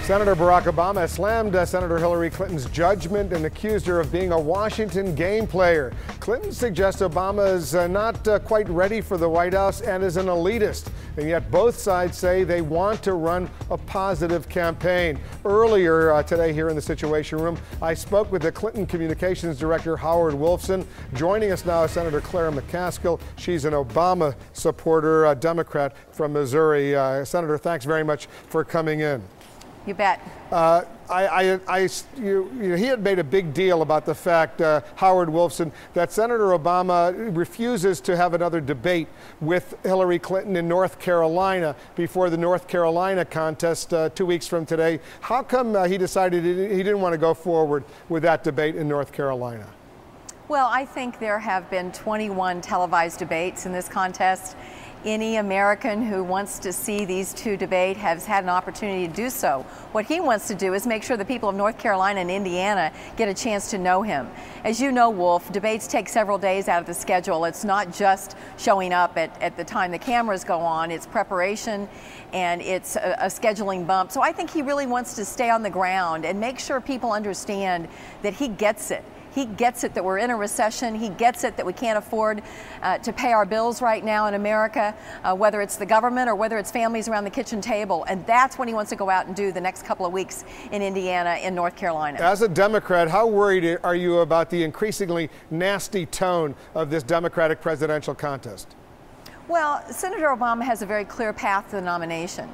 Senator Barack Obama has slammed Senator Hillary Clinton's judgment and accused her of being a Washington game player. Clinton suggests Obama is not quite ready for the White House and is an elitist. And yet both sides say they want to run a positive campaign. Earlier today here in the Situation Room, I spoke with the Clinton Communications Director, Howard Wolfson. Joining us now is Senator Clair McCaskill. She's an Obama supporter, a Democrat from Missouri. Senator, thanks very much for coming in. You bet. He had made a big deal about the fact, Howard Wolfson, that Senator Obama refuses to have another debate with Hillary Clinton in North Carolina before the North Carolina contest 2 weeks from today. How come he decided he didn't want to go forward with that debate in North Carolina? Well, I think there have been 21 televised debates in this contest. Any American who wants to see these two debate has had an opportunity to do so. What he wants to do is make sure the people of North Carolina and Indiana get a chance to know him. As you know, Wolf, debates take several days out of the schedule. It's not just showing up at the time the cameras go on. It's preparation and it's a scheduling bump. So I think he really wants to stay on the ground and make sure people understand that he gets it. He gets it that we're in a recession. He gets it that we can't afford to pay our bills right now in America, whether it's the government or whether it's families around the kitchen table. And that's what he wants to go out and do the next couple of weeks in Indiana and North Carolina. As a Democrat, how worried are you about the increasingly nasty tone of this Democratic presidential contest? Well, Senator Obama has a very clear path to the nomination.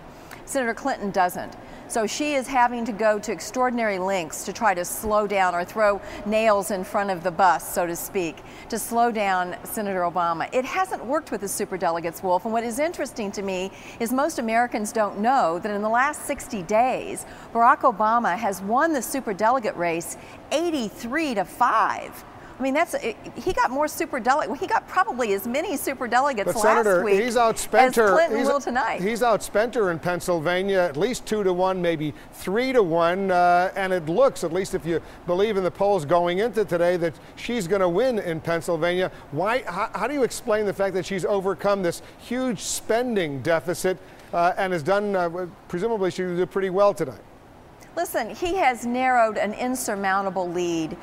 Senator Clinton doesn't. So she is having to go to extraordinary lengths to try to slow down or throw nails in front of the bus, so to speak, to slow down Senator Obama. It hasn't worked with the superdelegates, Wolf, and what is interesting to me is most Americans don't know that in the last 60 days, Barack Obama has won the superdelegate race 83-5. I mean, he got more superdelegates. He got probably as many superdelegates last week he's outspent as Clinton will tonight. He's outspent her in Pennsylvania at least 2-1, maybe 3-1, and it looks, at least if you believe in the polls going into today, that she's going to win in Pennsylvania. How do you explain the fact that she's overcome this huge spending deficit and has done, presumably she will do pretty well tonight? Listen, he has narrowed an insurmountable lead.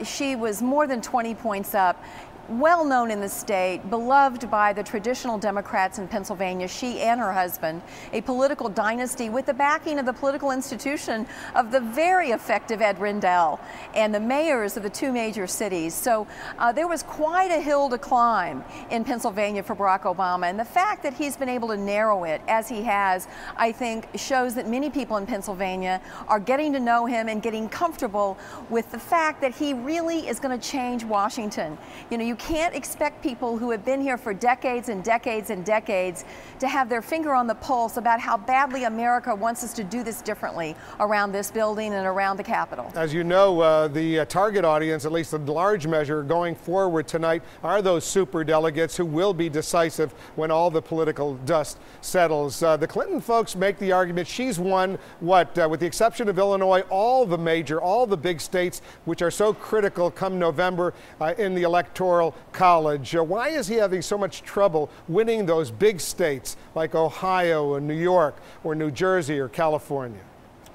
She was more than 20 points up. Well known in the state, beloved by the traditional Democrats in Pennsylvania, she and her husband, a political dynasty with the backing of the political institution of the very effective Ed Rendell and the mayors of the two major cities. So there was quite a hill to climb in Pennsylvania for Barack Obama, and the fact that he's been able to narrow it as he has, I think, shows that many people in Pennsylvania are getting to know him and getting comfortable with the fact that he really is going to change Washington. You know, you can't expect people who have been here for decades and decades and decades to have their finger on the pulse about how badly America wants us to do this differently around this building and around the Capitol. As you know, the target audience, at least in large measure, going forward tonight are those superdelegates who will be decisive when all the political dust settles. The Clinton folks make the argument she's won, with the exception of Illinois, all the big states which are so critical come November in the electoral college. Why is he having so much trouble winning those big states like Ohio and New York or New Jersey or California?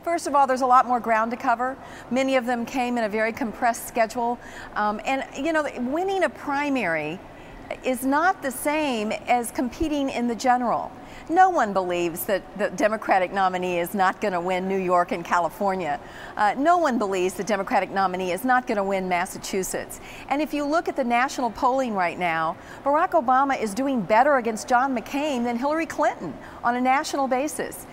First of all, there's a lot more ground to cover. Many of them came in a very compressed schedule. And, you know, winning a primary is not the same as competing in the general. No one believes that the Democratic nominee is not going to win New York and California. No one believes the Democratic nominee is not going to win Massachusetts. And if you look at the national polling right now, Barack Obama is doing better against John McCain than Hillary Clinton on a national basis,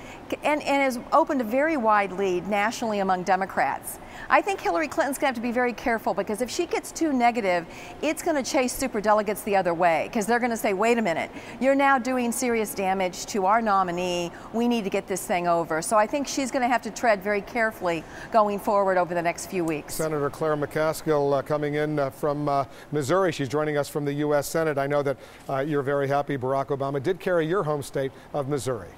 and has opened a very wide lead nationally among Democrats. I think Hillary Clinton's going to have to be very careful, because if she gets too negative, it's going to chase superdelegates the other way, because they're going to say, wait a minute, you're now doing serious damage to our nominee. We need to get this thing over. So I think she's going to have to tread very carefully going forward over the next few weeks. Senator Clair McCaskill coming in from Missouri. She's joining us from the U.S. Senate. I know that you're very happy Barack Obama did carry your home state of Missouri.